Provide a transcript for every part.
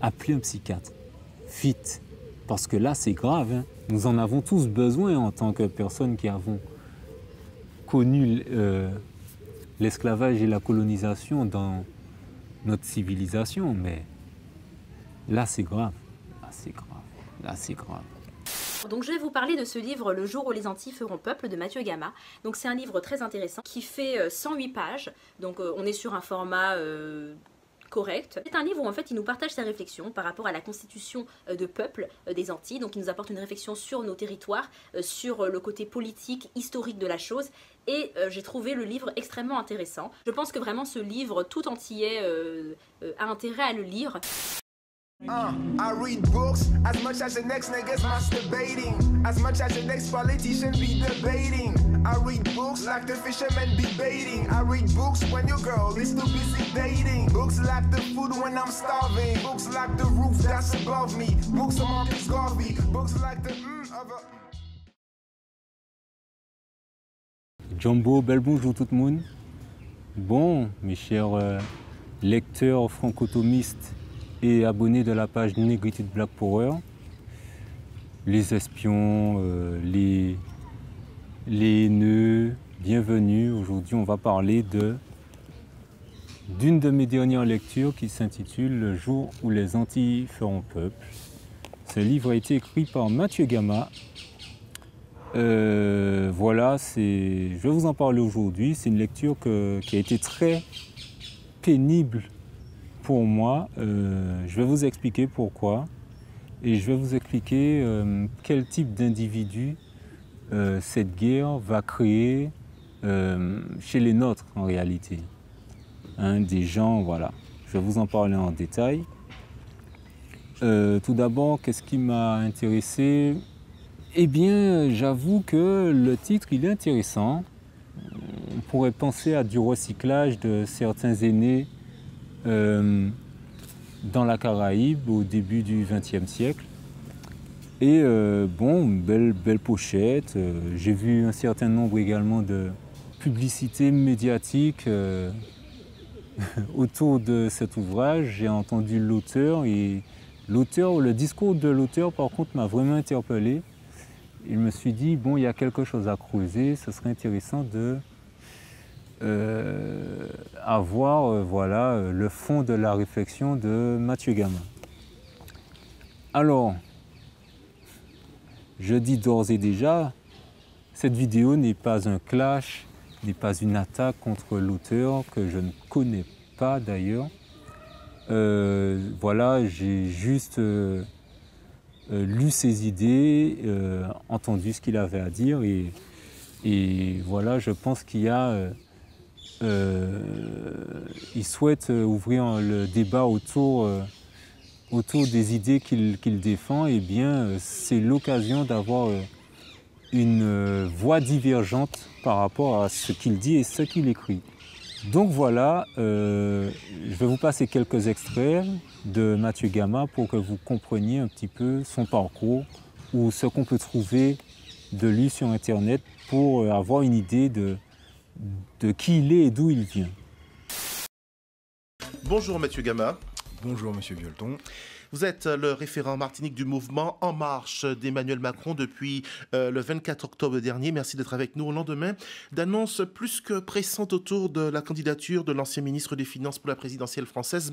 appelez un psychiatre. Vite. Parce que là, c'est grave. Hein. Nous en avons tous besoin en tant que personnes qui avons connu l'esclavage et la colonisation dans notre civilisation. Mais là, c'est grave. Là, c'est grave. Là, c'est grave. Donc je vais vous parler de ce livre Le jour où les Antilles feront peuple de Mathieu Gama. Donc c'est un livre très intéressant qui fait 108 pages. Donc on est sur un format correct. C'est un livre où en fait il nous partage ses réflexions par rapport à la constitution de peuple des Antilles. Donc il nous apporte une réflexion sur nos territoires, sur le côté politique, historique de la chose. Et j'ai trouvé le livre extrêmement intéressant. Je pense que vraiment ce livre tout antillais a intérêt à le lire. I read books as much as the next niggas masturbating, as much as the next politician be debating. I read books like the fishermen be baiting. I read books when your girl is too busy dating. Books like the food when I'm starving. Books like the roof that's above me. Books of Marcus Garvey. Books like the of a... Jumbo, bel bonjour tout le monde. Bon, mes chers lecteurs franco-thomistes et abonnés de la page Négritude Black Power, les espions, les haineux, bienvenue. Aujourd'hui, on va parler d'une de mes dernières lectures qui s'intitule Le jour où les Antilles feront peuple. Ce livre a été écrit par Mathieu Gama. Voilà, je vais vous en parler aujourd'hui. C'est une lecture qui a été très pénible pour moi. Je vais vous expliquer pourquoi et je vais vous expliquer quel type d'individu cette guerre va créer chez les nôtres en réalité. Hein, des gens, voilà. Je vais vous en parler en détail. Tout d'abord, qu'est-ce qui m'a intéressé? Eh bien, j'avoue que le titre, il est intéressant. On pourrait penser à du recyclage de certains aînés dans la Caraïbe au début du XXe siècle. Et bon, belle pochette. J'ai vu un certain nombre également de publicités médiatiques autour de cet ouvrage. J'ai entendu l'auteur et le discours de l'auteur par contre m'a vraiment interpellé. Je me suis dit, bon, il y a quelque chose à creuser, ce serait intéressant de avoir voilà, le fond de la réflexion de Mathieu Gama. Alors, je dis d'ores et déjà, cette vidéo n'est pas un clash, n'est pas une attaque contre l'auteur que je ne connais pas d'ailleurs. Voilà, j'ai juste lu ses idées, entendu ce qu'il avait à dire et voilà, je pense qu'il y a... il souhaite ouvrir le débat autour des idées qu'il défend. Et bien, c'est l'occasion d'avoir une voix divergente par rapport à ce qu'il dit et ce qu'il écrit. Donc voilà, je vais vous passer quelques extraits de Mathieu Gama pour que vous compreniez un petit peu son parcours ou ce qu'on peut trouver de lui sur Internet pour avoir une idée de qui il est et d'où il vient. Bonjour Mathieu Gama. Bonjour Monsieur Violeton. Vous êtes le référent Martinique du mouvement En Marche d'Emmanuel Macron depuis le 24 octobre dernier. Merci d'être avec nous au lendemain d'annonces plus que pressantes autour de la candidature de l'ancien ministre des Finances pour la présidentielle française.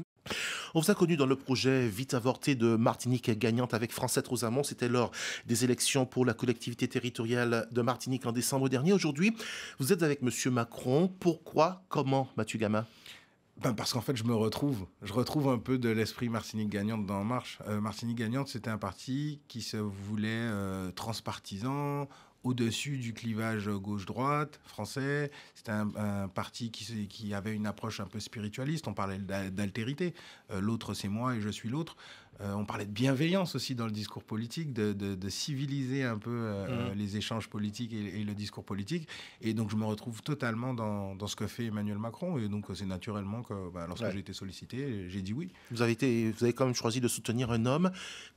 On vous a connu dans le projet vite avorté de Martinique gagnante avec Francette Rosamond. C'était lors des élections pour la collectivité territoriale de Martinique en décembre dernier. Aujourd'hui, vous êtes avec Monsieur Macron. Pourquoi? Comment, Mathieu Gama? Parce qu'en fait, je retrouve un peu de l'esprit Martinique gagnante dans En Marche. Martinique gagnante, c'était un parti qui se voulait transpartisan, au-dessus du clivage gauche-droite français. C'était un parti qui avait une approche un peu spiritualiste. On parlait d'altérité. L'autre, c'est moi et je suis l'autre. On parlait de bienveillance aussi dans le discours politique, de civiliser un peu les échanges politiques et le discours politique. Et donc, je me retrouve totalement dans ce que fait Emmanuel Macron. Et donc, c'est naturellement que lorsque j'ai été sollicité, j'ai dit oui. Vous avez quand même choisi de soutenir un homme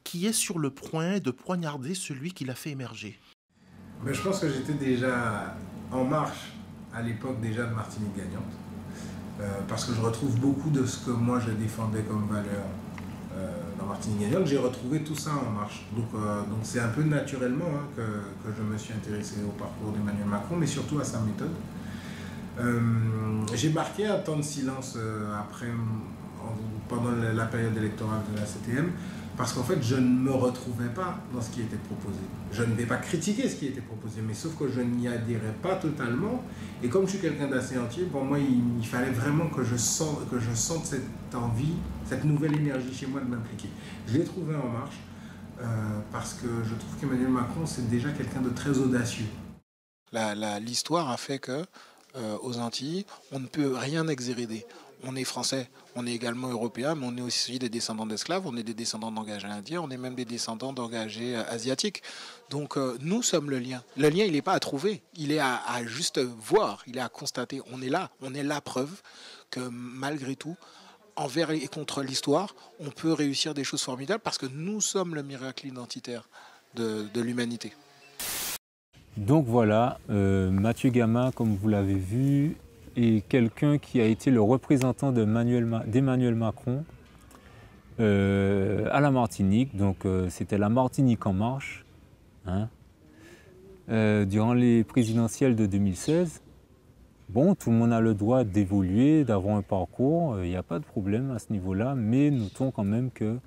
qui est sur le point de poignarder celui qui l'a fait émerger. Mais je pense que j'étais déjà en marche à l'époque déjà de Martinique gagnante. Parce que je retrouve beaucoup de ce que moi je défendais comme valeur dans Martinique Gagnante, j'ai retrouvé tout ça en marche. Donc c'est un peu naturellement que je me suis intéressé au parcours d'Emmanuel Macron, mais surtout à sa méthode. J'ai marqué un temps de silence pendant la période électorale de la CTM, parce qu'en fait, je ne me retrouvais pas dans ce qui était proposé. Je ne vais pas critiquer ce qui était proposé, mais sauf que je n'y adhérais pas totalement. Et comme je suis quelqu'un d'assez entier, pour moi, il fallait vraiment que je sente cette envie, cette nouvelle énergie chez moi de m'impliquer. Je l'ai trouvé en marche, parce que je trouve qu'Emmanuel Macron, c'est déjà quelqu'un de très audacieux. L'histoire a fait que, aux Antilles, on ne peut rien exhéréder. On est français, on est également européen, mais on est aussi des descendants d'esclaves, on est des descendants d'engagés indiens, on est même des descendants d'engagés asiatiques. Donc nous sommes le lien. Le lien, il n'est pas à trouver, il est à juste voir, il est à constater. On est là, on est la preuve que malgré tout, envers et contre l'histoire, on peut réussir des choses formidables parce que nous sommes le miracle identitaire de l'humanité. Donc voilà, Mathieu Gama, comme vous l'avez vu, est quelqu'un qui a été le représentant d'Emmanuel Macron à la Martinique. Donc c'était la Martinique en marche, hein, durant les présidentielles de 2016. Bon, tout le monde a le droit d'évoluer, d'avoir un parcours, il n'y a pas de problème à ce niveau-là, mais notons quand même que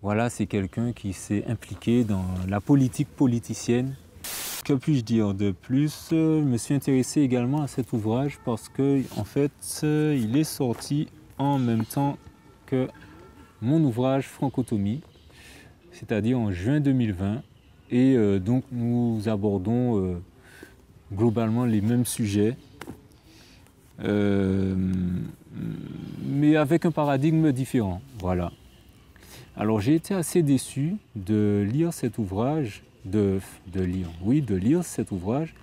voilà, c'est quelqu'un qui s'est impliqué dans la politique politicienne. Que puis-je dire de plus? Je me suis intéressé également à cet ouvrage parce que, en fait, il est sorti en même temps que mon ouvrage Francotomie, c'est-à-dire en juin 2020. Et donc, nous abordons globalement les mêmes sujets, mais avec un paradigme différent. Voilà. Alors, j'ai été assez déçu de lire cet ouvrage. De lire cet ouvrage,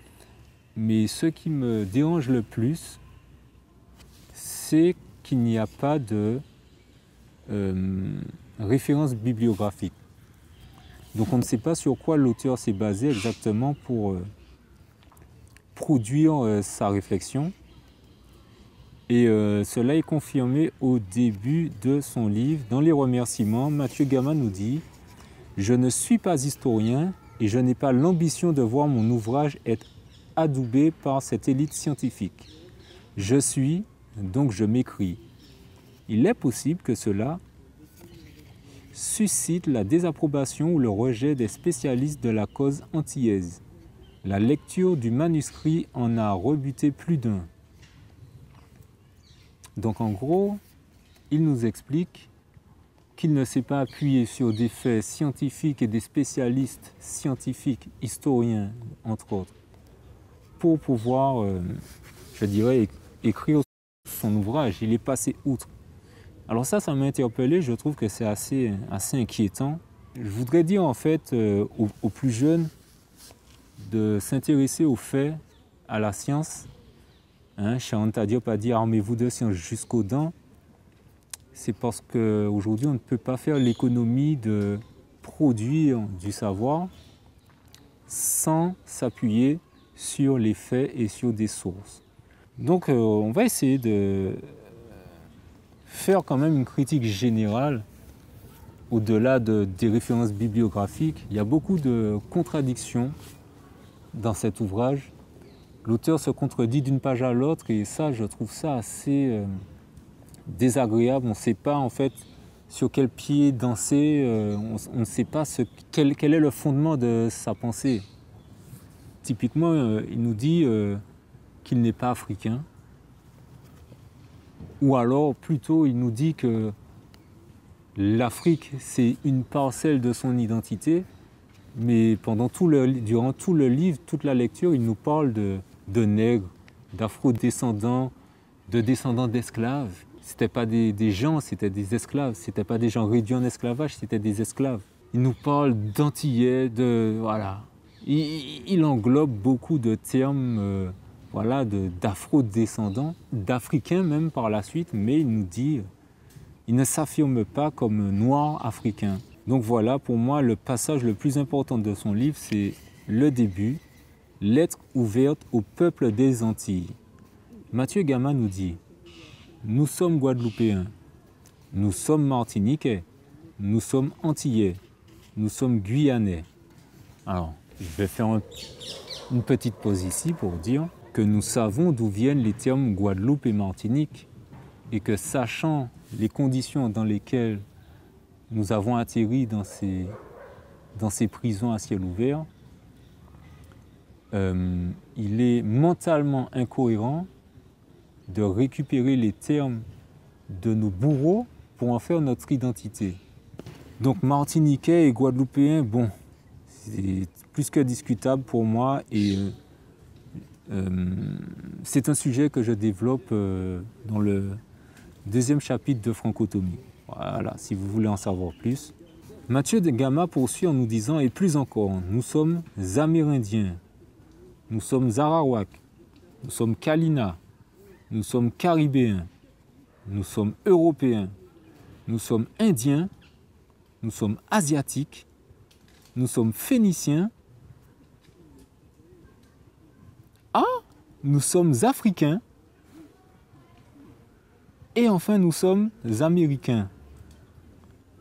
mais ce qui me dérange le plus, c'est qu'il n'y a pas de référence bibliographique. Donc on ne sait pas sur quoi l'auteur s'est basé exactement pour produire sa réflexion. Et cela est confirmé au début de son livre. Dans les remerciements, Mathieu Gama nous dit « Je ne suis pas historien, et je n'ai pas l'ambition de voir mon ouvrage être adoubé par cette élite scientifique. Je suis, donc je m'écris. Il est possible que cela suscite la désapprobation ou le rejet des spécialistes de la cause antillaise. La lecture du manuscrit en a rebuté plus d'un. » Donc en gros, il nous explique qu'il ne s'est pas appuyé sur des faits scientifiques et des spécialistes scientifiques, historiens, entre autres, pour pouvoir, je dirais, écrire son ouvrage. Il est passé outre. Alors ça m'a interpellé, je trouve que c'est assez inquiétant. Je voudrais dire en fait aux plus jeunes de s'intéresser aux faits, à la science. Charanta Diop a dit « armez-vous de science jusqu'aux dents ». C'est parce qu'aujourd'hui, on ne peut pas faire l'économie de produire du savoir sans s'appuyer sur les faits et sur des sources. Donc, on va essayer de faire quand même une critique générale au-delà des références bibliographiques. Il y a beaucoup de contradictions dans cet ouvrage. L'auteur se contredit d'une page à l'autre et ça, je trouve ça assez désagréable. On ne sait pas en fait sur quel pied danser, on ne sait pas quel est le fondement de sa pensée. Typiquement, il nous dit qu'il n'est pas africain, ou alors plutôt il nous dit que l'Afrique c'est une parcelle de son identité, mais durant tout le livre, toute la lecture, il nous parle de nègres, d'afro-descendants, de descendants d'esclaves. C'était pas des gens, c'était des esclaves. C'était pas des gens réduits en esclavage, c'était des esclaves. Il nous parle d'antillais, voilà. Il englobe beaucoup de termes, voilà, d'afro-descendants, d'Africains même par la suite, mais il nous dit, il ne s'affirme pas comme noir africain. Donc voilà, pour moi, le passage le plus important de son livre, c'est le début, lettre ouverte au peuple des Antilles. Mathieu Gama nous dit « Nous sommes Guadeloupéens, nous sommes Martiniquais, nous sommes antillais, nous sommes guyanais. Alors, je vais faire une petite pause ici pour dire que nous savons d'où viennent les termes Guadeloupe et Martinique et que sachant les conditions dans lesquelles nous avons atterri dans ces prisons à ciel ouvert, il est mentalement incohérent de récupérer les termes de nos bourreaux pour en faire notre identité. Donc martiniquais et guadeloupéen, bon, c'est plus que discutable pour moi et c'est un sujet que je développe dans le deuxième chapitre de Francotomie. Voilà, si vous voulez en savoir plus. Mathieu Gama poursuit en nous disant, et plus encore, nous sommes Amérindiens, nous sommes Arawak, nous sommes Kalina, nous sommes Caribéens, nous sommes Européens, nous sommes Indiens, nous sommes Asiatiques, nous sommes Phéniciens, nous sommes Africains, et enfin nous sommes Américains.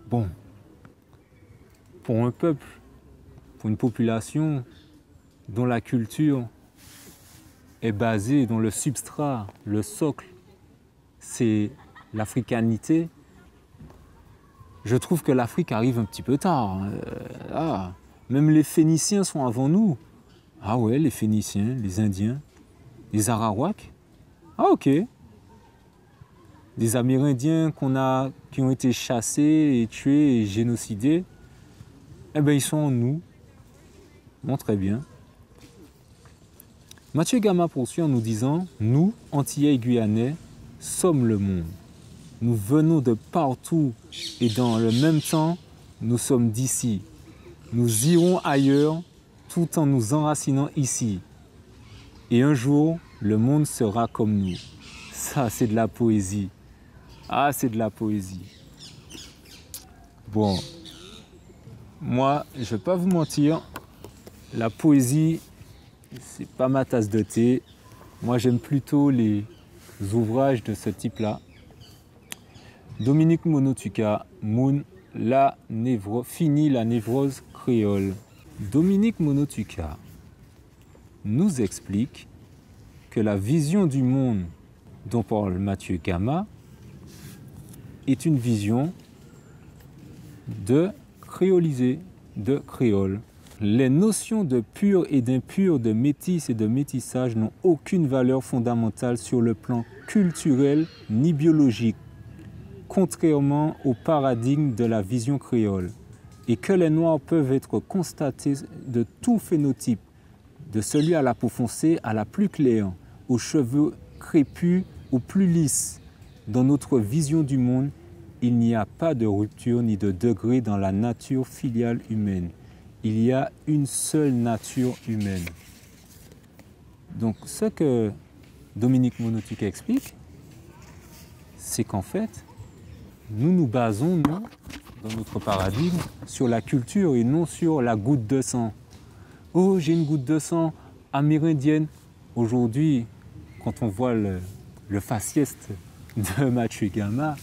Bon, pour un peuple, pour une population dont la culture est basée, dont le substrat, le socle, c'est l'africanité, je trouve que l'Afrique arrive un petit peu tard. Même les Phéniciens sont avant nous. Ah ouais, les Phéniciens, les Indiens, les Arawaks. Ah ok. Des Amérindiens qui ont été chassés et tués et génocidés, eh bien ils sont en nous. Bon, très bien. Mathieu Gama poursuit en nous disant, nous, Antillais et Guyanais, sommes le monde. Nous venons de partout et dans le même temps, nous sommes d'ici. Nous irons ailleurs tout en nous enracinant ici. Et un jour, le monde sera comme nous. Ça, c'est de la poésie. Ah, c'est de la poésie. Bon, moi, je ne vais pas vous mentir, la poésie, c'est pas ma tasse de thé. Moi, j'aime plutôt les ouvrages de ce type-là. Dominique Monotuka, Moon, fini la névrose créole. Dominique Monotuka nous explique que la vision du monde dont parle Mathieu Gama est une vision de créolisé, de créole. Les notions de pur et d'impur, de métis et de métissage n'ont aucune valeur fondamentale sur le plan culturel ni biologique, contrairement au paradigme de la vision créole, et que les Noirs peuvent être constatés de tout phénotype, de celui à la peau foncée à la plus claire, aux cheveux crépus, aux plus lisses. Dans notre vision du monde, il n'y a pas de rupture ni de degré dans la nature filiale humaine. Il y a une seule nature humaine. Donc ce que Dominique Monotuka explique, c'est qu'en fait, nous nous basons, nous, dans notre paradigme, sur la culture et non sur la goutte de sang. Oh, j'ai une goutte de sang amérindienne. Aujourd'hui, quand on voit le faciès de Mathieu Gama,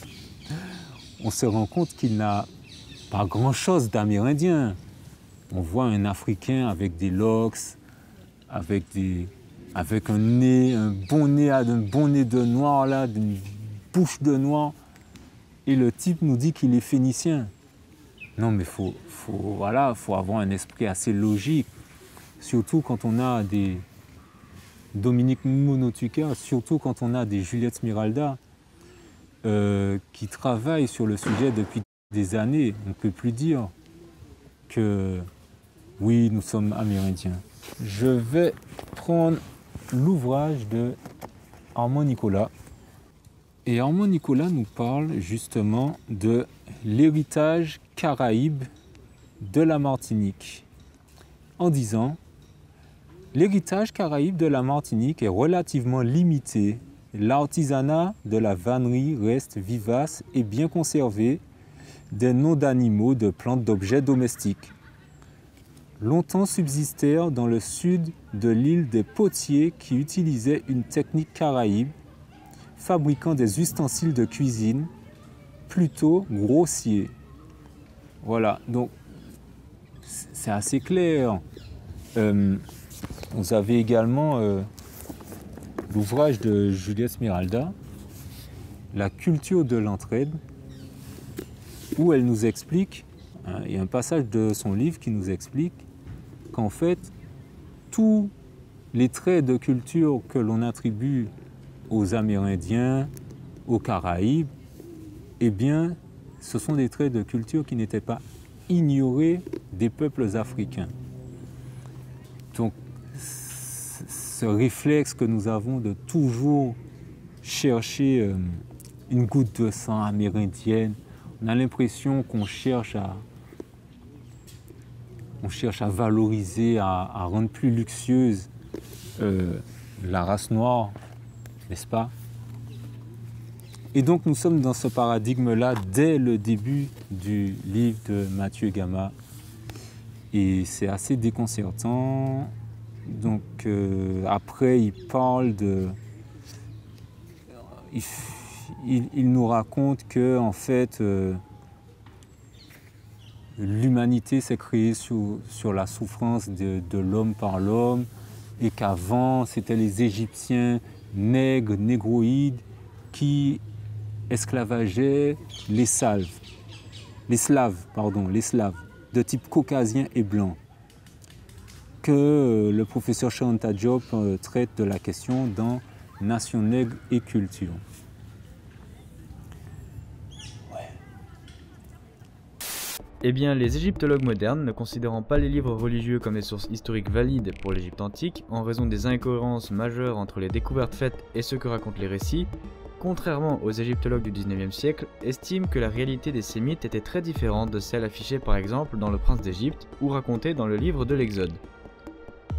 on se rend compte qu'il n'a pas grand-chose d'amérindien. On voit un Africain avec des locks, avec un nez, un bon nez de noir, là, d'une bouche de noir. Et le type nous dit qu'il est phénicien. Non, mais faut avoir un esprit assez logique. Surtout quand on a des Dominique Monotuka, surtout quand on a des Juliette Smiralda qui travaillent sur le sujet depuis des années. On ne peut plus dire que oui, nous sommes amérindiens. Je vais prendre l'ouvrage de Armand Nicolas. Et Armand Nicolas nous parle justement de l'héritage caraïbe de la Martinique, en disant « L'héritage caraïbe de la Martinique est relativement limité. L'artisanat de la vannerie reste vivace et bien conservé, des noms d'animaux, de plantes, d'objets domestiques. Longtemps subsistèrent dans le sud de l'île des potiers qui utilisaient une technique caraïbe, fabriquant des ustensiles de cuisine plutôt grossiers. Voilà, donc c'est assez clair. Vous avez également l'ouvrage de Juliette Smiralda, La culture de l'entraide, où elle nous explique, hein, il y a un passage de son livre qui nous explique qu'en fait, tous les traits de culture que l'on attribue aux Amérindiens, aux Caraïbes, eh bien, ce sont des traits de culture qui n'étaient pas ignorés des peuples africains. Donc, ce réflexe que nous avons de toujours chercher une goutte de sang amérindienne, on a l'impression qu'on cherche à valoriser, à rendre plus luxueuse la race noire, n'est-ce pas? Et donc nous sommes dans ce paradigme-là dès le début du livre de Mathieu Gama. Et c'est assez déconcertant. Donc après, il parle de... Il nous raconte que en fait, l'humanité s'est créée sur la souffrance de l'homme par l'homme, et qu'avant, c'était les Égyptiens nègres, négroïdes, qui esclavageaient les Slaves, de type caucasien et blanc, que le professeur Charanta Diop traite de la question dans Nation nègre et culture. Eh bien, les égyptologues modernes, ne considérant pas les livres religieux comme des sources historiques valides pour l'Égypte antique, en raison des incohérences majeures entre les découvertes faites et ce que racontent les récits, contrairement aux égyptologues du XIXe siècle, estiment que la réalité des Sémites était très différente de celle affichée par exemple dans Le Prince d'Égypte ou racontée dans le livre de l'Exode.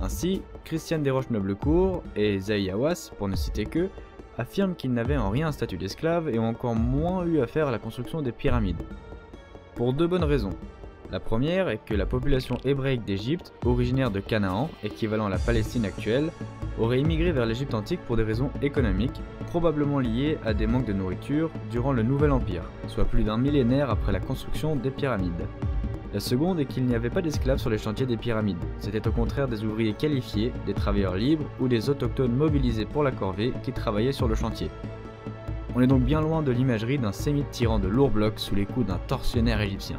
Ainsi, Christiane Desroches-Noblecourt et Zahi Hawass, pour ne citer qu'eux, affirment qu'ils n'avaient en rien un statut d'esclave et ont encore moins eu affaire à la construction des pyramides. Pour deux bonnes raisons. La première est que la population hébraïque d'Égypte, originaire de Canaan, équivalent à la Palestine actuelle, aurait immigré vers l'Égypte antique pour des raisons économiques, probablement liées à des manques de nourriture durant le Nouvel Empire, soit plus d'un millénaire après la construction des pyramides. La seconde est qu'il n'y avait pas d'esclaves sur les chantiers des pyramides, c'était au contraire des ouvriers qualifiés, des travailleurs libres ou des autochtones mobilisés pour la corvée qui travaillaient sur le chantier. On est donc bien loin de l'imagerie d'un sémite tirant de lourds blocs sous les coups d'un tortionnaire égyptien.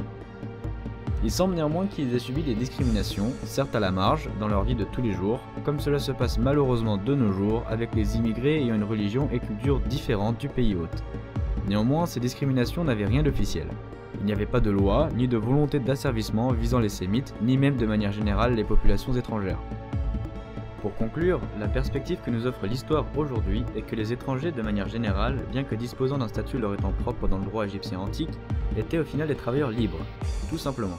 Il semble néanmoins qu'ils aient subi des discriminations, certes à la marge, dans leur vie de tous les jours, comme cela se passe malheureusement de nos jours avec les immigrés ayant une religion et culture différentes du pays hôte. Néanmoins, ces discriminations n'avaient rien d'officiel. Il n'y avait pas de loi, ni de volonté d'asservissement visant les sémites, ni même de manière générale les populations étrangères. Pour conclure, la perspective que nous offre l'histoire aujourd'hui est que les étrangers de manière générale, bien que disposant d'un statut leur étant propre dans le droit égyptien antique, étaient au final des travailleurs libres, tout simplement.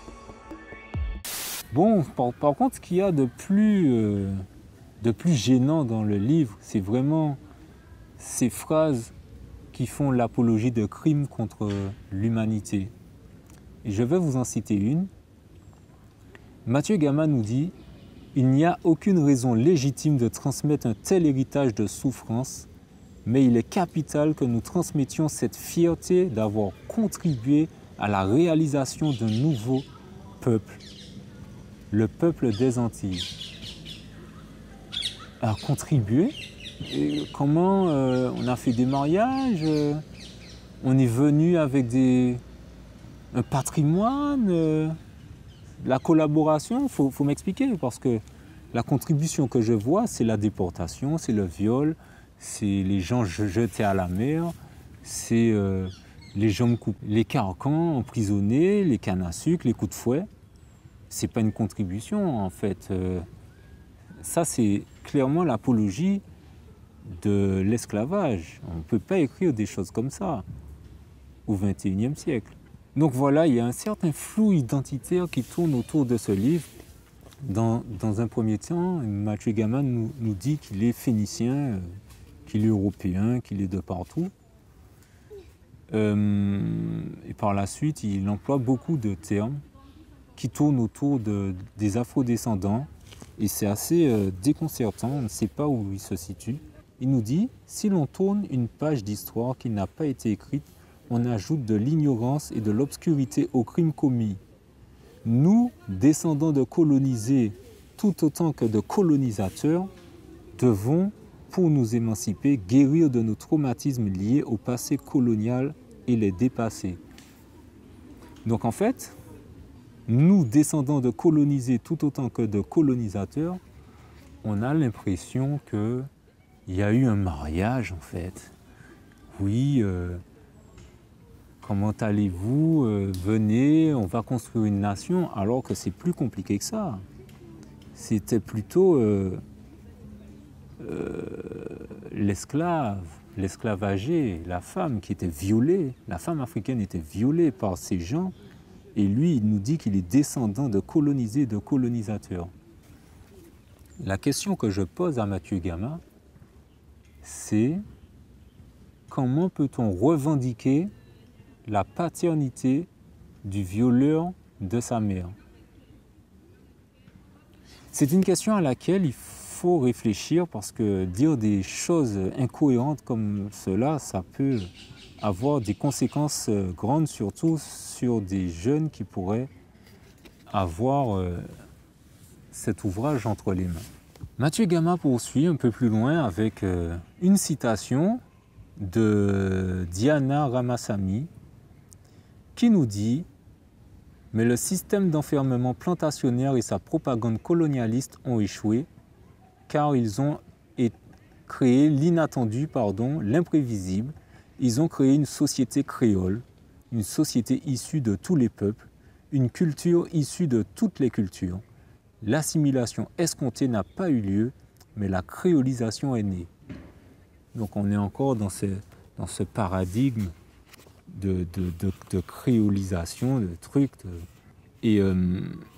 Bon, par contre, ce qu'il y a de plus gênant dans le livre, c'est vraiment ces phrases qui font l'apologie de crimes contre l'humanité. Et je vais vous en citer une. Mathieu Gama nous dit: il n'y a aucune raison légitime de transmettre un tel héritage de souffrance, mais il est capital que nous transmettions cette fierté d'avoir contribué à la réalisation d'un nouveau peuple, le peuple des Antilles. Alors, contribuer? Et comment on a fait des mariages, on est venu avec un patrimoine, la collaboration, faut m'expliquer, parce que la contribution que je vois, c'est la déportation, c'est le viol, c'est les gens jetés à la mer, c'est les jambes coupées, les carcans emprisonnés, les cannes à sucre, les coups de fouet. C'est pas une contribution en fait. Ça, c'est clairement l'apologie de l'esclavage. On ne peut pas écrire des choses comme ça au XXIe siècle. Donc voilà, il y a un certain flou identitaire qui tourne autour de ce livre. Dans un premier temps, Mathieu Gama nous dit qu'il est phénicien, qu'il est européen, qu'il est de partout. Et par la suite, il emploie beaucoup de termes qui tournent autour des afrodescendants. Et c'est assez déconcertant, on ne sait pas où il se situe. Il nous dit: si l'on tourne une page d'histoire qui n'a pas été écrite, on ajoute de l'ignorance et de l'obscurité aux crimes commis. nous, descendants de colonisés tout autant que de colonisateurs, devons, pour nous émanciper, guérir de nos traumatismes liés au passé colonial et les dépasser. Donc en fait, nous, descendants de colonisés tout autant que de colonisateurs, on a l'impression qu'il y a eu un mariage en fait. Oui, comment allez-vous? Venez, on va construire une nation, alors que c'est plus compliqué que ça. C'était plutôt l'esclavagé, la femme qui était violée, la femme africaine était violée par ces gens, et lui, il nous dit qu'il est descendant de colonisés, de colonisateurs. La question que je pose à Mathieu Gama, c'est comment peut-on revendiquer la paternité du violeur de sa mère? C'est une question à laquelle il faut réfléchir parce que dire des choses incohérentes comme cela, ça peut avoir des conséquences grandes, surtout sur des jeunes qui pourraient avoir cet ouvrage entre les mains. Mathieu Gama poursuit un peu plus loin avec une citation de Diana Ramasamy qui nous dit « Mais le système d'enfermement plantationnaire et sa propagande colonialiste ont échoué car ils ont créé l'inattendu, l'imprévisible. Ils ont créé une société créole, une société issue de tous les peuples, une culture issue de toutes les cultures. L'assimilation escomptée n'a pas eu lieu, mais la créolisation est née. » Donc on est encore dans ce paradigme de créolisation, de trucs. Et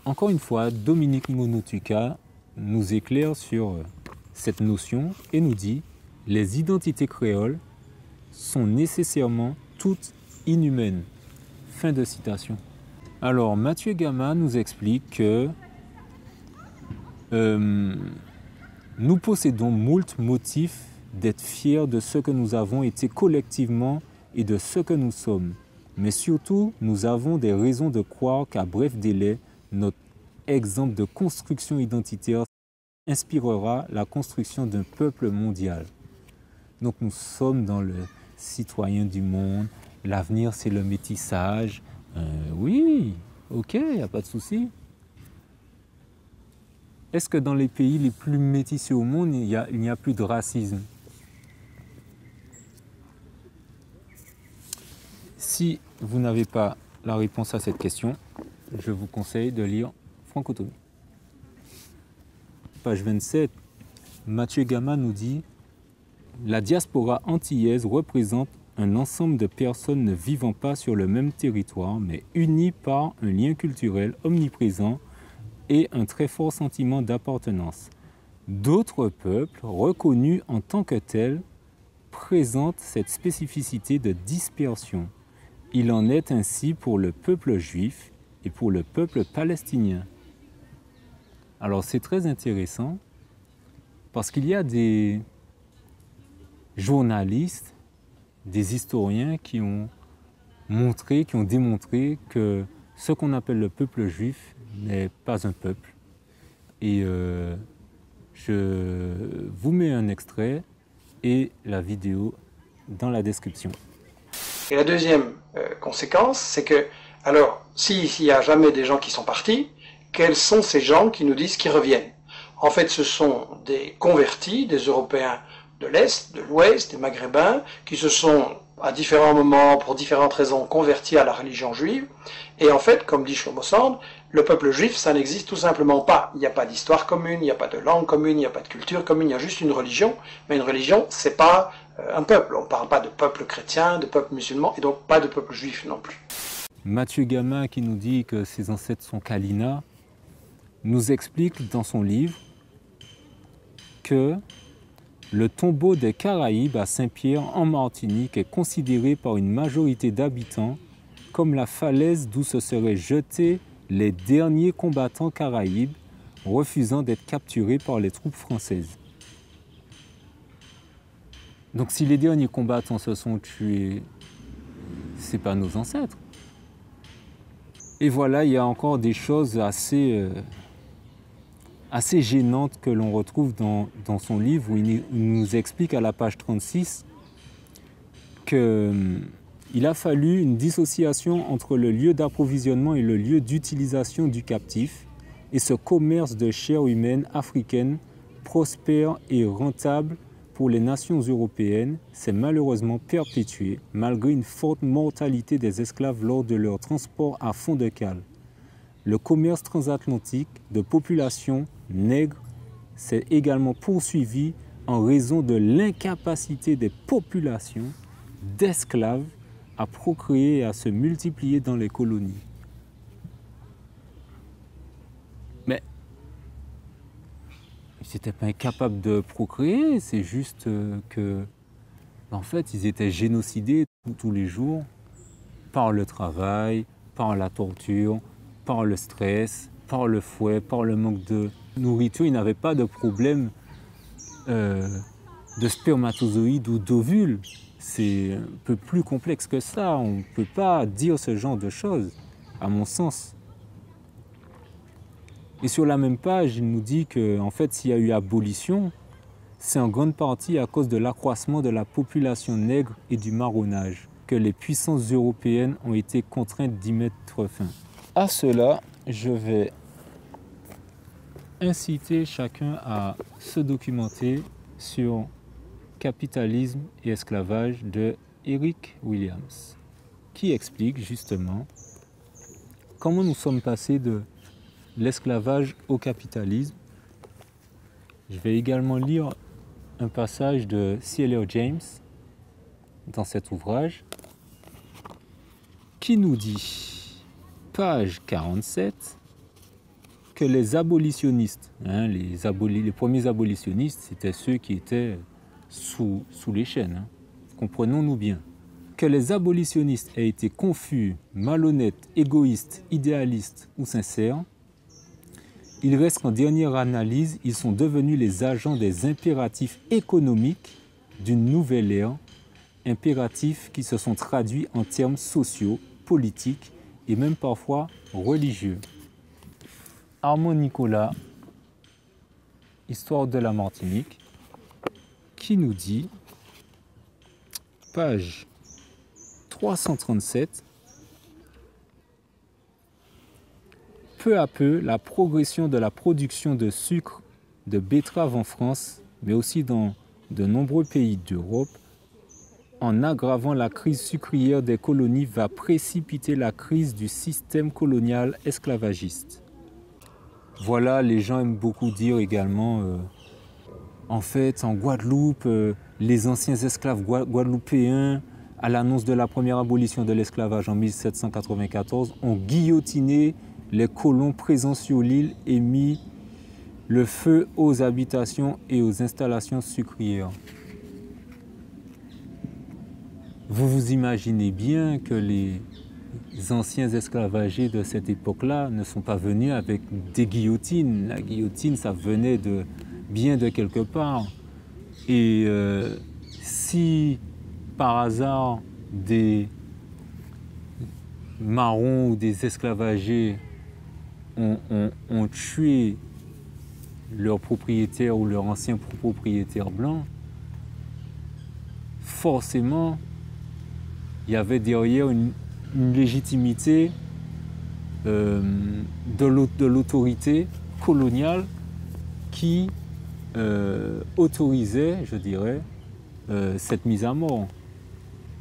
encore une fois, Dominique Monotuka nous éclaire sur cette notion et nous dit « Les identités créoles sont nécessairement toutes inhumaines. » Fin de citation. Alors Mathieu Gama nous explique que nous possédons moult motifs d'être fiers de ce que nous avons été collectivement et de ce que nous sommes. Mais surtout, nous avons des raisons de croire qu'à bref délai, notre exemple de construction identitaire inspirera la construction d'un peuple mondial. Donc nous sommes dans le citoyen du monde, l'avenir c'est le métissage. Oui, ok, il n'y a pas de souci. Est-ce que dans les pays les plus métissés au monde, il n'y a plus de racisme? Si vous n'avez pas la réponse à cette question, je vous conseille de lire Francotomie. Page 27, Mathieu Gama nous dit « La diaspora antillaise représente un ensemble de personnes ne vivant pas sur le même territoire, mais unies par un lien culturel omniprésent et un très fort sentiment d'appartenance. D'autres peuples, reconnus en tant que tels, présentent cette spécificité de dispersion. Il en est ainsi pour le peuple juif et pour le peuple palestinien. » Alors c'est très intéressant parce qu'il y a des journalistes, des historiens qui ont démontré que ce qu'on appelle le peuple juif n'est pas un peuple. Et je vous mets un extrait et la vidéo dans la description. Et la deuxième conséquence, c'est que, alors, s'il n'y a jamais des gens qui sont partis, quels sont ces gens qui nous disent qu'ils reviennent? En fait, ce sont des convertis, des Européens de l'Est, de l'Ouest, des Maghrébins, qui se sont, à différents moments, pour différentes raisons, convertis à la religion juive. Et en fait, comme dit Shlomo Sand, le peuple juif, ça n'existe tout simplement pas. Il n'y a pas d'histoire commune, il n'y a pas de langue commune, il n'y a pas de culture commune, il y a juste une religion. Mais une religion, c'est pas un peuple. On ne parle pas de peuple chrétien, de peuple musulman, et donc pas de peuple juif non plus. Mathieu Gama, qui nous dit que ses ancêtres sont Kalina, nous explique dans son livre que le tombeau des Caraïbes à Saint-Pierre en Martinique est considéré par une majorité d'habitants comme la falaise d'où se seraient jetés les derniers combattants caraïbes refusant d'être capturés par les troupes françaises. Donc si les derniers combattants se sont tués, ce n'est pas nos ancêtres. Et voilà, il y a encore des choses assez gênantes que l'on retrouve dans son livre où il nous explique à la page 36 qu'il a fallu une dissociation entre le lieu d'approvisionnement et le lieu d'utilisation du captif, et ce commerce de chair humaine africaine prospère et rentable pour les nations européennes s'est malheureusement perpétué malgré une forte mortalité des esclaves lors de leur transport à fond de cale. Le commerce transatlantique de populations nègres s'est également poursuivi en raison de l'incapacité des populations d'esclaves à procréer et à se multiplier dans les colonies. Mais ils n'étaient pas incapables de procréer, c'est juste que, en fait, ils étaient génocidés tous les jours par le travail, par la torture, par le stress, par le fouet, par le manque de nourriture. Ils n'avaient pas de problème de spermatozoïdes ou d'ovules. C'est un peu plus complexe que ça. On ne peut pas dire ce genre de choses, à mon sens. Et sur la même page, il nous dit qu'en fait, s'il y a eu abolition, c'est en grande partie à cause de l'accroissement de la population nègre et du marronnage que les puissances européennes ont été contraintes d'y mettre fin. À cela, je vais inciter chacun à se documenter sur Capitalisme et esclavage de Eric Williams, qui explique justement comment nous sommes passés de l'esclavage au capitalisme. Je vais également lire un passage de C.L.R. James dans cet ouvrage qui nous dit, page 47, que les abolitionnistes, les premiers abolitionnistes, c'était ceux qui étaient sous les chaînes, comprenons-nous bien, que les abolitionnistes aient été confus, malhonnêtes, égoïstes, idéalistes ou sincères, il reste qu'en dernière analyse, ils sont devenus les agents des impératifs économiques d'une nouvelle ère, impératifs qui se sont traduits en termes sociaux, politiques et même parfois religieux. Armand Nicolas, Histoire de la Martinique, qui nous dit, page 337, peu à peu, la progression de la production de sucre de betterave en France, mais aussi dans de nombreux pays d'Europe, en aggravant la crise sucrière des colonies, va précipiter la crise du système colonial esclavagiste. Voilà, les gens aiment beaucoup dire également, en fait, en Guadeloupe, les anciens esclaves guadeloupéens, à l'annonce de la première abolition de l'esclavage en 1794, ont guillotiné les colons présents sur l'île et mis le feu aux habitations et aux installations sucrières. Vous vous imaginez bien que les anciens esclavagés de cette époque-là ne sont pas venus avec des guillotines. La guillotine, ça venait bien de quelque part. Et si par hasard des marrons ou des esclavagés ont tué leur propriétaire ou leur ancien propriétaire blanc, forcément, il y avait derrière une légitimité de l'autorité coloniale qui autorisait, je dirais, cette mise à mort.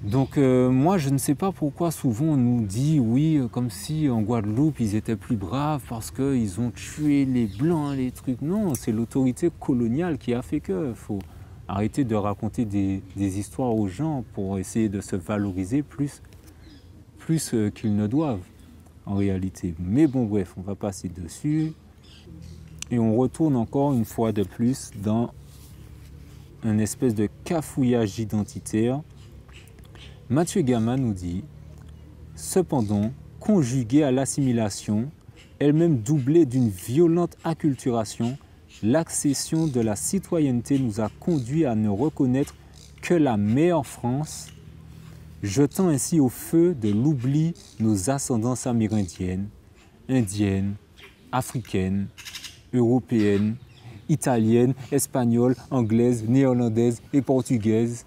Donc moi, je ne sais pas pourquoi souvent on nous dit, oui, comme si en Guadeloupe, ils étaient plus braves parce qu'ils ont tué les Blancs, les trucs. Non, c'est l'autorité coloniale qui a fait que. Il faut arrêter de raconter des histoires aux gens pour essayer de se valoriser plus qu'ils ne doivent, en réalité. Mais bon, bref, on va passer dessus. Et on retourne encore une fois de plus dans un espèce de cafouillage identitaire. Mathieu Gama nous dit « Cependant, conjuguée à l'assimilation, elle-même doublée d'une violente acculturation, l'accession de la citoyenneté nous a conduit à ne reconnaître que la mère France, jetant ainsi au feu de l'oubli nos ascendances amérindiennes, indiennes, africaines, européennes, italiennes, espagnoles, anglaises, néerlandaises et portugaises,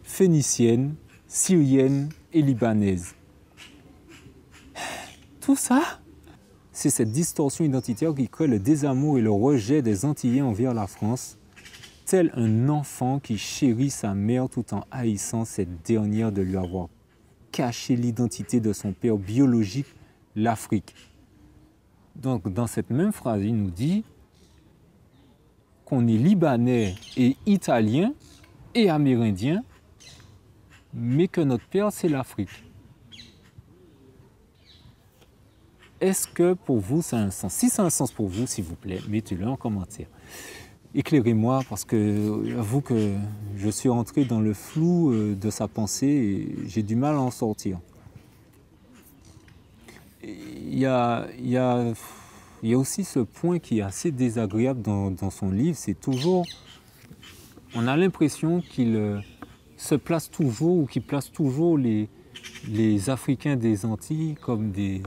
phéniciennes, syriennes et libanaises. Tout ça, c'est cette distorsion identitaire qui crée le désamour et le rejet des Antillais envers la France, tel un enfant qui chérit sa mère tout en haïssant cette dernière de lui avoir caché l'identité de son père biologique, l'Afrique. Donc, dans cette même phrase, il nous dit qu'on est libanais et italien et amérindien, mais que notre père, c'est l'Afrique. Est-ce que pour vous, ça a un sens? Si ça a un sens pour vous, s'il vous plaît, mettez-le en commentaire. Éclairez-moi, parce que j'avoue que je suis entré dans le flou de sa pensée et j'ai du mal à en sortir. Il y a aussi ce point qui est assez désagréable dans son livre, c'est toujours, on a l'impression qu'il se place toujours ou qu'il place toujours les Africains des Antilles comme des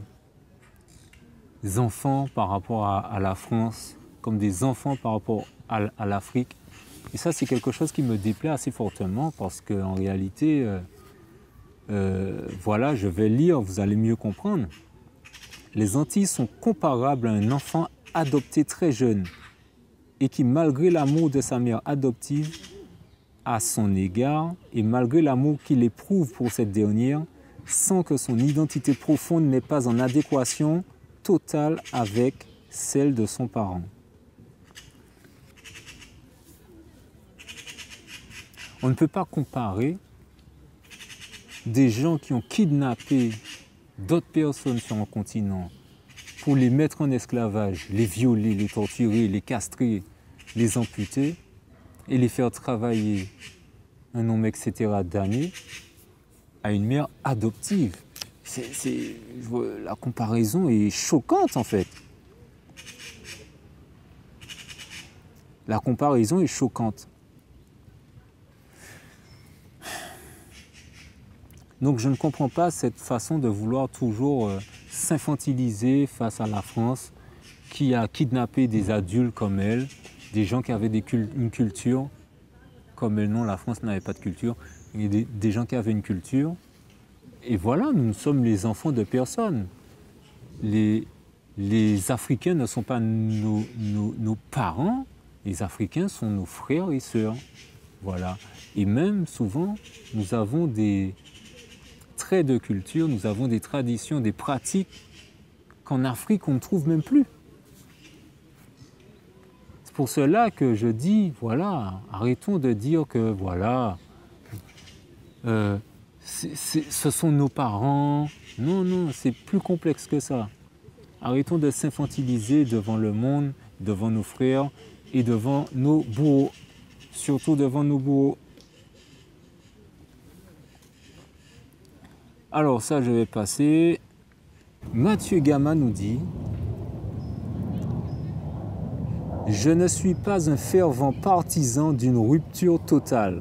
enfants par rapport à la France, comme des enfants par rapport à l'Afrique. Et ça, c'est quelque chose qui me déplaît assez fortement parce qu'en réalité, voilà, je vais lire, vous allez mieux comprendre. Les Antilles sont comparables à un enfant adopté très jeune et qui, malgré l'amour de sa mère adoptive à son égard et malgré l'amour qu'il éprouve pour cette dernière, sent que son identité profonde n'est pas en adéquation totale avec celle de son parent. On ne peut pas comparer des gens qui ont kidnappé d'autres personnes sur un continent pour les mettre en esclavage, les violer, les torturer, les castrer, les amputer et les faire travailler un nombre, etc. d'années à une mère adoptive. La comparaison est choquante en fait. La comparaison est choquante. Donc je ne comprends pas cette façon de vouloir toujours s'infantiliser face à la France qui a kidnappé des adultes comme elle, des gens qui avaient une culture comme elle. Non, la France n'avait pas de culture. Il y a des gens qui avaient une culture. Et voilà, nous sommes les enfants de personne. Les Africains ne sont pas nos parents, les Africains sont nos frères et sœurs. Voilà. Et même souvent, nous avons des traits de culture, nous avons des traditions, des pratiques qu'en Afrique, on ne trouve même plus. C'est pour cela que je dis, voilà, arrêtons de dire que, voilà, ce sont nos parents. Non, non, c'est plus complexe que ça. Arrêtons de s'infantiliser devant le monde, devant nos frères et devant nos bourreaux, surtout devant nos bourreaux. Alors ça, je vais passer. Mathieu Gama nous dit « Je ne suis pas un fervent partisan d'une rupture totale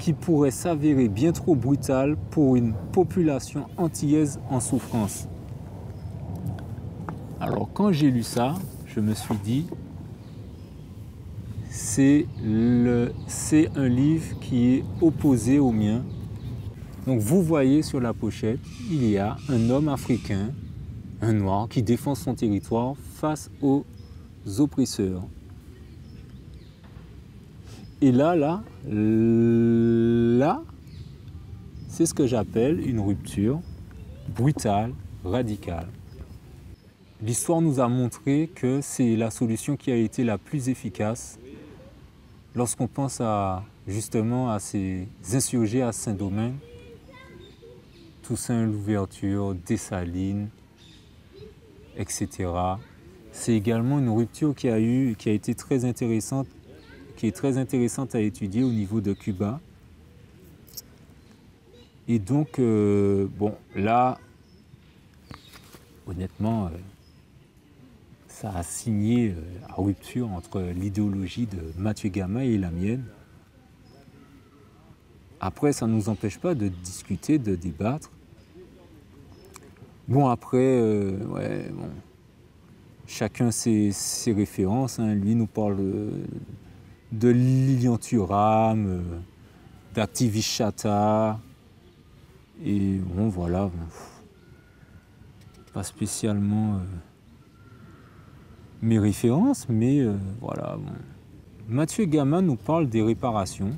qui pourrait s'avérer bien trop brutale pour une population antillaise en souffrance. » Alors quand j'ai lu ça, je me suis dit c'est un livre qui est opposé au mien. Donc vous voyez sur la pochette, il y a un homme africain, un noir, qui défend son territoire face aux oppresseurs. Et là, c'est ce que j'appelle une rupture brutale, radicale. L'histoire nous a montré que c'est la solution qui a été la plus efficace lorsqu'on pense justement à ces insurgés à Saint-Domingue, Toussaint Louverture, Dessalines, etc. C'est également une rupture qui a été très intéressante, qui est très intéressante à étudier au niveau de Cuba. Et donc, bon, là, honnêtement, ça a signé la rupture entre l'idéologie de Mathieu Gama et la mienne. Après, ça ne nous empêche pas de discuter, de débattre. Bon, après, chacun ses références. Hein. Lui nous parle de Lilian Thuram, d'Activist Chattah. Et bon, voilà. Pas spécialement mes références, mais voilà. Bon. Mathieu Gama nous parle des réparations.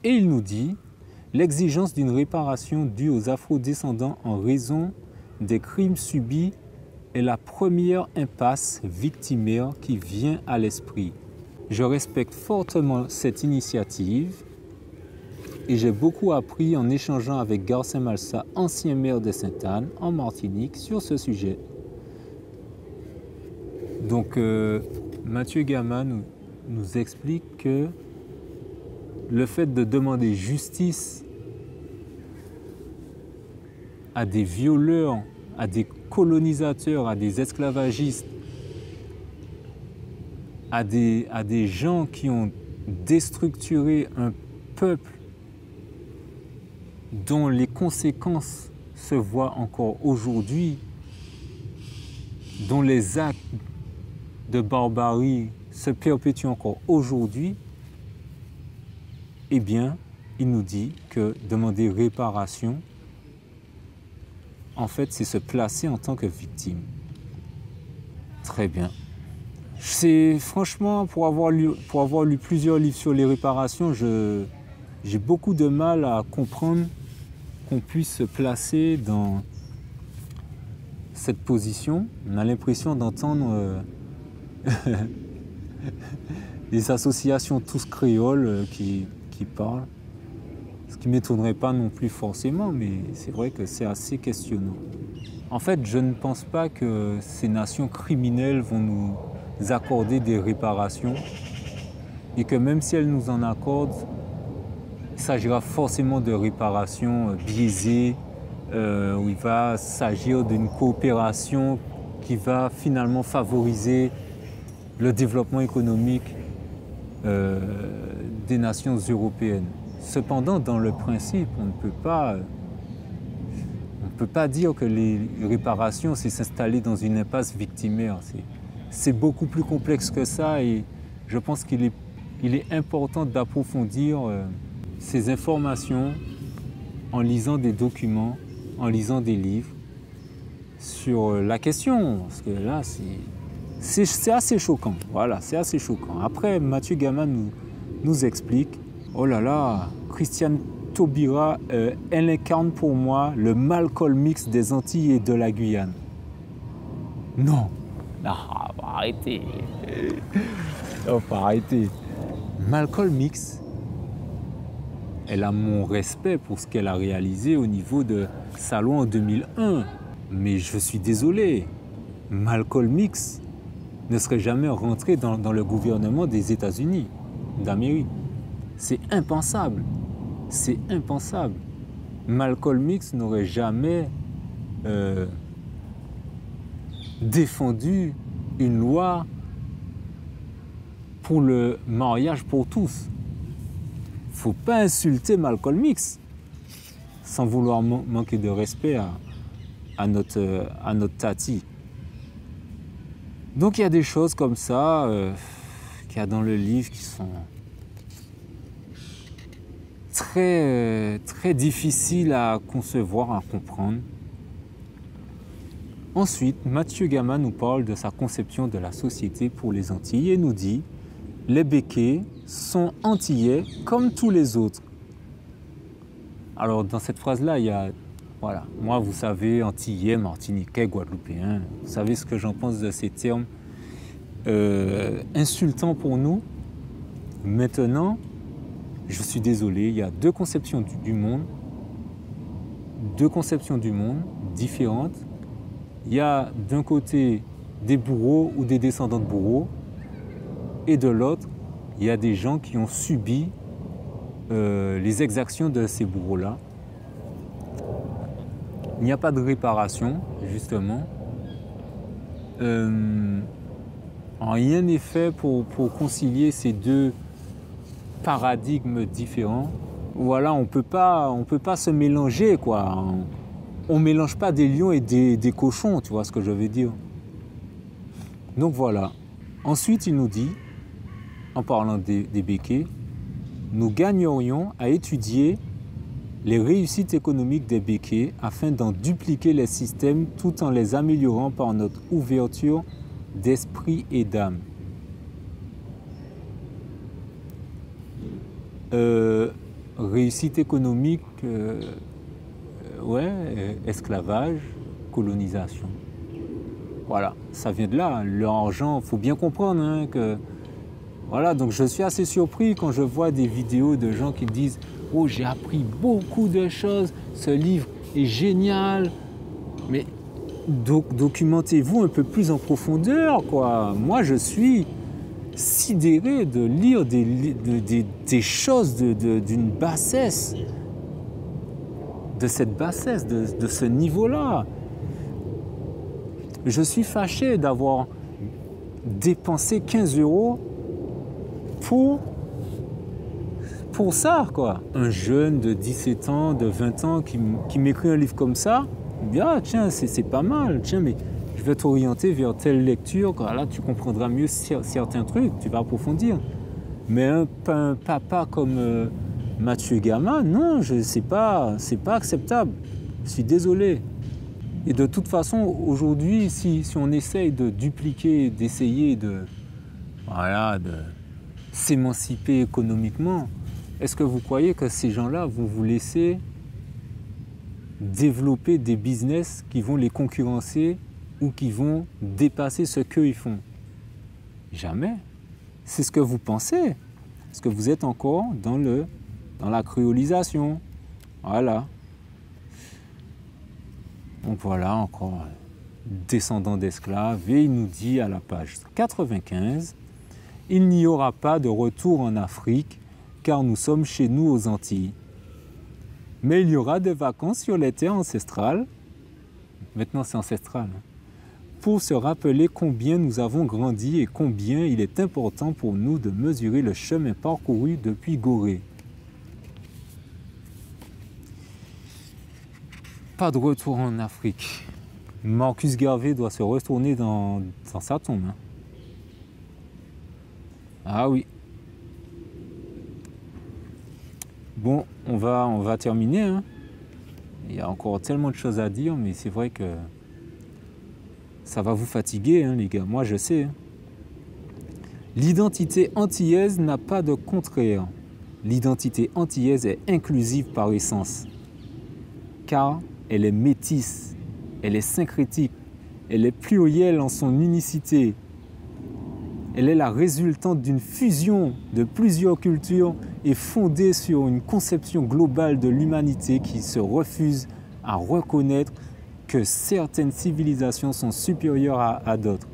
Et il nous dit « L'exigence d'une réparation due aux afro-descendants en raison des crimes subis est la première impasse victimaire qui vient à l'esprit. Je respecte fortement cette initiative et j'ai beaucoup appris en échangeant avec Garcin Malsa, ancien maire de Sainte-Anne, en Martinique, sur ce sujet. » Donc, Mathieu Gama nous explique que le fait de demander justice à des violeurs, à des colonisateurs, à des esclavagistes, à des gens qui ont déstructuré un peuple dont les conséquences se voient encore aujourd'hui, dont les actes de barbarie se perpétuent encore aujourd'hui, eh bien, il nous dit que demander réparation, en fait, c'est se placer en tant que victime. Très bien. Franchement, pour avoir lu plusieurs livres sur les réparations, j'ai beaucoup de mal à comprendre qu'on puisse se placer dans cette position. On a l'impression d'entendre des associations tous créoles qui parlent. Ce qui ne m'étonnerait pas non plus forcément, mais c'est vrai que c'est assez questionnant. En fait, je ne pense pas que ces nations criminelles vont nous accorder des réparations et que même si elles nous en accordent, il s'agira forcément de réparations biaisées, où il va s'agir d'une coopération qui va finalement favoriser le développement économique des nations européennes. Cependant, dans le principe, on ne peut pas dire que les réparations, c'est s'installer dans une impasse victimaire. C'est beaucoup plus complexe que ça et je pense qu'il est important d'approfondir ces informations en lisant des documents, en lisant des livres sur la question. Parce que là, c'est assez choquant. Voilà, c'est assez choquant. Après, Mathieu Gama nous explique, oh là là, Christiane Taubira, elle incarne pour moi le Malcolm X des Antilles et de la Guyane. Non, arrêtez. Non, faut arrêter. Malcolm X, elle a mon respect pour ce qu'elle a réalisé au niveau de Salon en 2001. Mais je suis désolé, Malcolm X ne serait jamais rentré dans le gouvernement des États-Unis d'Amérique. C'est impensable. C'est impensable. Malcolm X n'aurait jamais défendu une loi pour le mariage pour tous. Il ne faut pas insulter Malcolm X sans vouloir manquer de respect à notre tati. Donc il y a des choses comme ça qu'il y a dans le livre qui sont très difficiles à concevoir, à comprendre. Ensuite, Mathieu Gama nous parle de sa conception de la société pour les Antilles et nous dit « Les Békés sont antillais comme tous les autres ». Alors dans cette phrase-là, il y a, voilà, moi vous savez, antillais, martiniquais, guadeloupéen, vous savez ce que j'en pense de ces termes insultants pour nous. Maintenant, je suis désolé, il y a deux conceptions du monde différentes. Il y a d'un côté des bourreaux ou des descendants de bourreaux, et de l'autre, il y a des gens qui ont subi les exactions de ces bourreaux-là. Il n'y a pas de réparation, justement. Rien n'est fait pour concilier ces deux paradigmes différents. Voilà, on peut pas se mélanger, quoi. On mélange pas des lions et des cochons, tu vois ce que je veux dire. Donc voilà. Ensuite, il nous dit, en parlant des béquets, nous gagnerions à étudier les réussites économiques des béquets afin d'en dupliquer les systèmes tout en les améliorant par notre ouverture d'esprit et d'âme. Réussite économique, esclavage, colonisation. Voilà, ça vient de là. L'argent, il faut bien comprendre hein, que... Voilà, donc je suis assez surpris quand je vois des vidéos de gens qui disent « Oh, j'ai appris beaucoup de choses, ce livre est génial. » Mais documentez-vous un peu plus en profondeur, quoi. Moi, je suis sidéré de lire des choses d'une bassesse, de cette bassesse, de ce niveau-là. Je suis fâché d'avoir dépensé 15 € pour ça, quoi. Un jeune de 17 ans, de 20 ans qui m'écrit un livre comme ça, il dit « Ah, tiens, c'est pas mal, tiens, mais je vais t'orienter vers telle lecture, là, tu comprendras mieux certains trucs, tu vas approfondir. » Mais un papa comme Mathieu Gama, non, c'est pas acceptable. Je suis désolé. Et de toute façon, aujourd'hui, si on essaye de dupliquer, d'essayer de s'émanciper économiquement, est-ce que vous croyez que ces gens-là vont vous laisser développer des business qui vont les concurrencer ou qui vont dépasser ce qu'ils font? Jamais. C'est ce que vous pensez. Parce que vous êtes encore dans la créolisation. Voilà. Donc voilà, encore descendant d'esclaves. Et il nous dit à la page 95, « Il n'y aura pas de retour en Afrique, car nous sommes chez nous aux Antilles. Mais il y aura des vacances sur les terres ancestrales. » Maintenant, c'est ancestral. Pour se rappeler combien nous avons grandi et combien il est important pour nous de mesurer le chemin parcouru depuis Gorée. Pas de retour en Afrique. Marcus Garvey doit se retourner dans sa tombe. Hein. Ah oui. Bon, on va terminer. Hein. Il y a encore tellement de choses à dire, mais c'est vrai que ça va vous fatiguer, hein, les gars. Moi, je sais. Hein. L'identité antillaise n'a pas de contraire. L'identité antillaise est inclusive par essence. Car elle est métisse, elle est syncrétique, elle est plurielle en son unicité. Elle est la résultante d'une fusion de plusieurs cultures et fondée sur une conception globale de l'humanité qui se refuse à reconnaître que certaines civilisations sont supérieures à d'autres.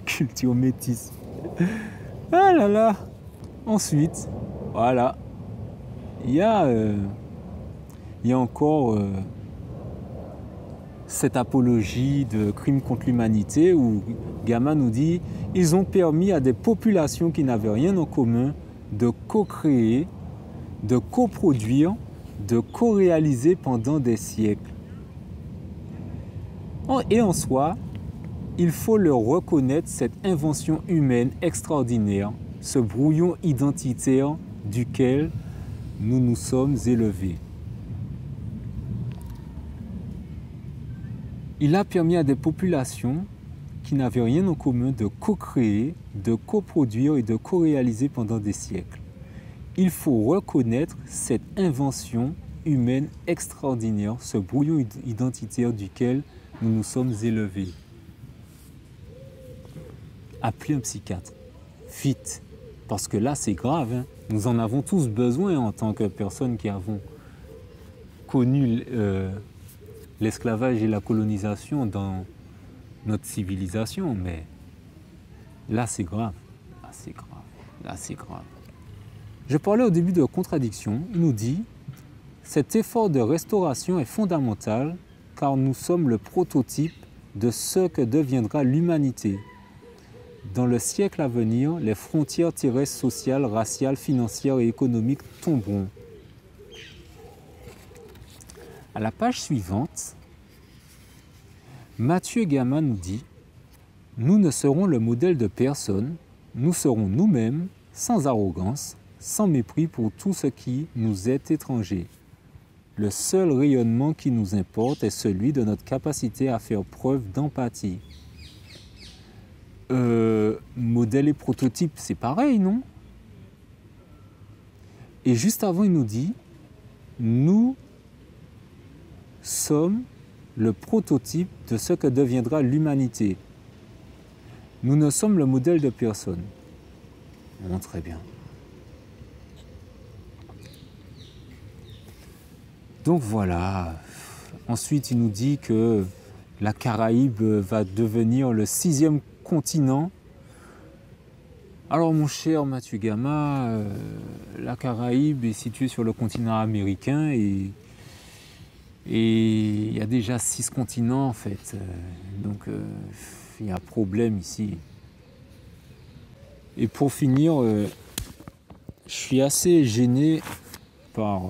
Culture métisse. Ah là là. Ensuite, voilà. Il y a encore cette apologie de crimes contre l'humanité où Gama nous dit « Ils ont permis à des populations qui n'avaient rien en commun de co-créer, de coproduire, de co-réaliser pendant des siècles. » Et en soi, il faut leur reconnaître cette invention humaine extraordinaire, ce brouillon identitaire duquel nous nous sommes élevés. Il a permis à des populations qui n'avaient rien en commun de co-créer, de coproduire et de co-réaliser pendant des siècles. Il faut reconnaître cette invention humaine extraordinaire, ce brouillon identitaire duquel nous nous sommes élevés. Appelez un psychiatre, vite, parce que là c'est grave, hein. Nous en avons tous besoin en tant que personnes qui avons connu l'esclavage et la colonisation dans notre civilisation, mais là c'est grave, là c'est grave, là c'est grave. Je parlais au début de contradiction, il nous dit « Cet effort de restauration est fondamental car nous sommes le prototype de ce que deviendra l'humanité. Dans le siècle à venir, les frontières terrestres, sociales, raciales, financières et économiques tomberont. À la page suivante, Mathieu Gama nous dit « Nous ne serons le modèle de personne, nous serons nous-mêmes, sans arrogance, sans mépris pour tout ce qui nous est étranger. Le seul rayonnement qui nous importe est celui de notre capacité à faire preuve d'empathie. » Modèle et prototype, c'est pareil, non? Et juste avant, il nous dit « Nous sommes le prototype de ce que deviendra l'humanité. Nous ne sommes le modèle de personne. » Bon, très bien. Donc voilà. Ensuite, il nous dit que la Caraïbe va devenir le 6e continent. Alors mon cher Mathieu Gama, la Caraïbe est située sur le continent américain et il y a déjà 6 continents en fait. Donc il y a un problème ici. Et pour finir, je suis assez gêné par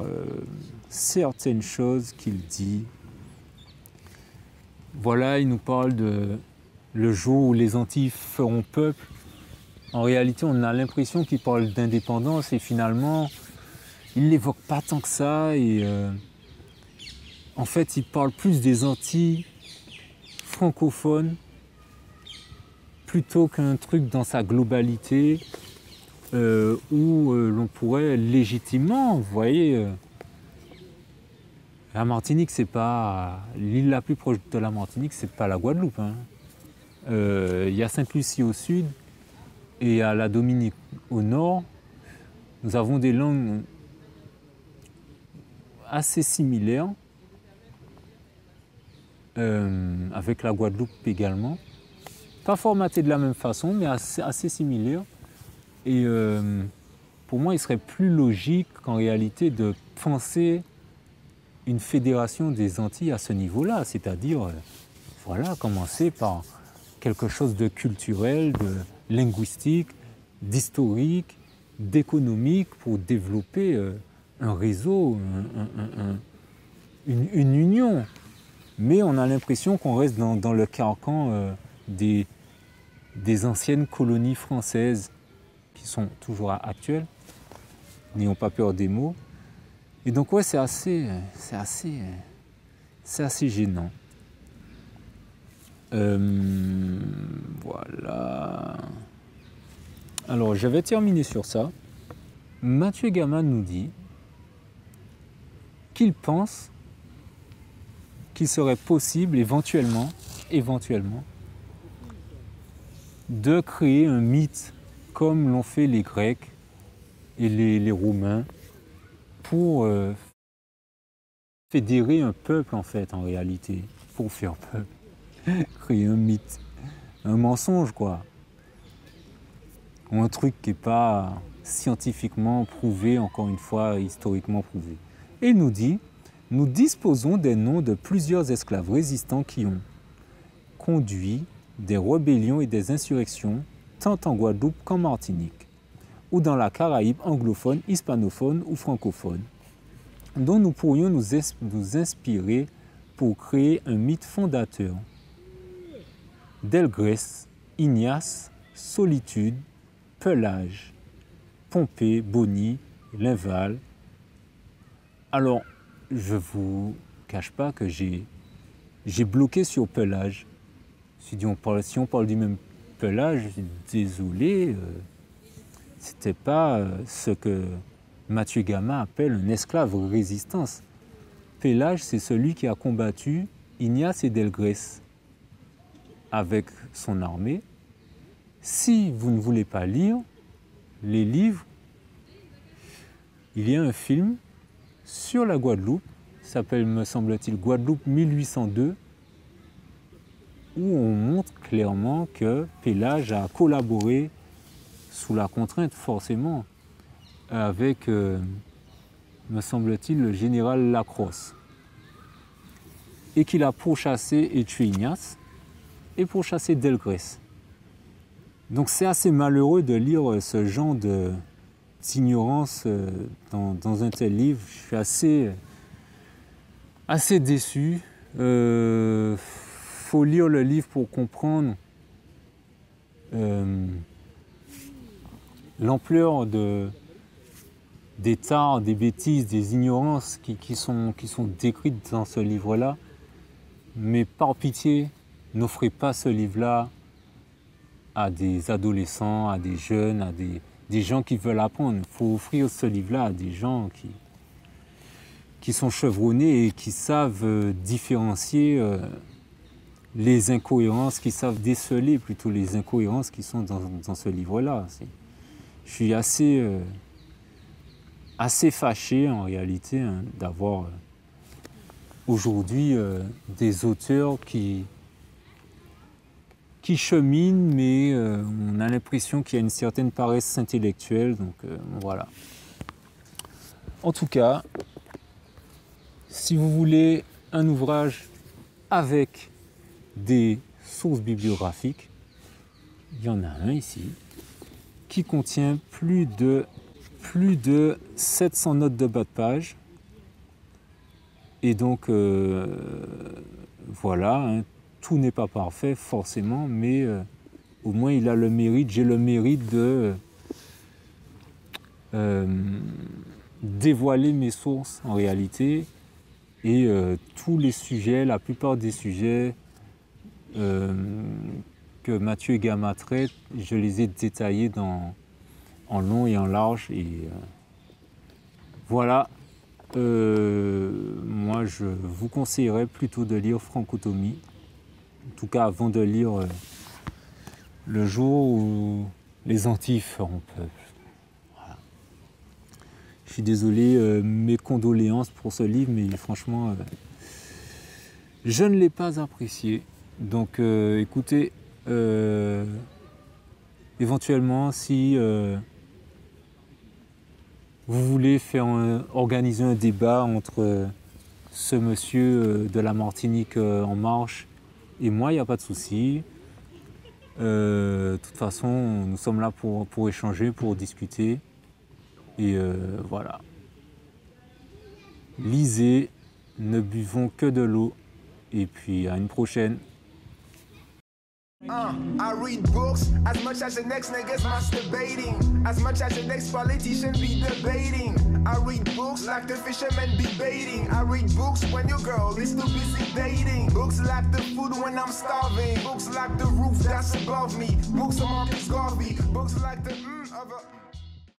certaines choses qu'il dit. Voilà, il nous parle de le jour où les Antilles feront peuple. En réalité, on a l'impression qu'il parle d'indépendance et finalement, il ne l'évoque pas tant que ça. Et en fait, il parle plus des Antilles francophones plutôt qu'un truc dans sa globalité où l'on pourrait légitimement, vous voyez, la Martinique, c'est pas l'île la plus proche de la Martinique, c'est pas la Guadeloupe. Hein. Il y a Sainte-Lucie au sud et à la Dominique au nord. Nous avons des langues assez similaires, avec la Guadeloupe également. Pas formatées de la même façon, mais assez similaires. Et pour moi, il serait plus logique en réalité de penser une fédération des Antilles à ce niveau-là, c'est-à-dire, voilà, commencer par quelque chose de culturel, de linguistique, d'historique, d'économique pour développer un réseau, une union. Mais on a l'impression qu'on reste dans le carcan des anciennes colonies françaises qui sont toujours actuelles, n'ayons pas peur des mots. Et donc ouais, c'est assez gênant. Voilà. Alors, je vais terminer sur ça. Mathieu Gama nous dit qu'il pense qu'il serait possible éventuellement, de créer un mythe comme l'ont fait les Grecs et les Roumains pour fédérer un peuple en fait, en réalité, pour faire peuple. Créer un mythe, un mensonge quoi, ou un truc qui n'est pas scientifiquement prouvé, encore une fois, historiquement prouvé. Et il nous dit, nous disposons des noms de plusieurs esclaves résistants qui ont conduit des rébellions et des insurrections, tant en Guadeloupe qu'en Martinique, ou dans la Caraïbe anglophone, hispanophone ou francophone, dont nous pourrions nous inspirer pour créer un mythe fondateur. Delgrès, Ignace, Solitude, Pelage, Pompée, Bonny, Linval. Alors, je ne vous cache pas que j'ai bloqué sur Pelage. Si on parle du même Pelage, désolé, c'était pas ce que Mathieu Gama appelle un esclave résistance. Pelage, c'est celui qui a combattu Ignace et Delgrès avec son armée. Si vous ne voulez pas lire les livres, il y a un film sur la Guadeloupe, s'appelle, me semble-t-il, Guadeloupe 1802, où on montre clairement que Pelage a collaboré sous la contrainte forcément avec, me semble-t-il, le général Lacrosse, et qu'il a pourchassé et tué Ignace et pourchassé Delgrès. Donc c'est assez malheureux de lire ce genre d'ignorance dans un tel livre. Je suis assez déçu. Faut lire le livre pour comprendre l'ampleur des tares, des bêtises, des ignorances qui sont décrites dans ce livre-là. Mais par pitié, n'offrez pas ce livre-là à des adolescents, à des jeunes, à des gens qui veulent apprendre. Il faut offrir ce livre-là à des gens qui sont chevronnés et qui savent différencier les incohérences, qui savent déceler plutôt les incohérences qui sont dans ce livre-là. Je suis assez fâché en réalité d'avoir aujourd'hui des auteurs qui cheminent, mais on a l'impression qu'il y a une certaine paresse intellectuelle, donc voilà. En tout cas, si vous voulez un ouvrage avec des sources bibliographiques, il y en a un ici, qui contient plus de 700 notes de bas de page. Et donc, voilà, hein, tout n'est pas parfait forcément, mais au moins il a le mérite, j'ai le mérite de dévoiler mes sources en réalité. Et tous les sujets, la plupart des sujets que Mathieu Gama traite, je les ai détaillés en long et en large. Et voilà, moi je vous conseillerais plutôt de lire Francotomie. En tout cas, avant de lire Le jour où les Antilles feront peuple. Voilà. Je suis désolé, mes condoléances pour ce livre, mais franchement, je ne l'ai pas apprécié. Donc, écoutez, éventuellement, si vous voulez organiser un débat entre ce monsieur de la Martinique En Marche et moi, il n'y a pas de souci. De toute façon, nous sommes là pour échanger, pour discuter. Et voilà. Lisez, ne buvons que de l'eau. Et puis à une prochaine. I read books as much as the next niggas masturbating, as much as the next politician be debating. I read books like the fishermen be baiting. I read books when your girl is too busy dating. Books like the food when I'm starving. Books like the roof that's above me. Books of Marcus Garvey. Books like the of a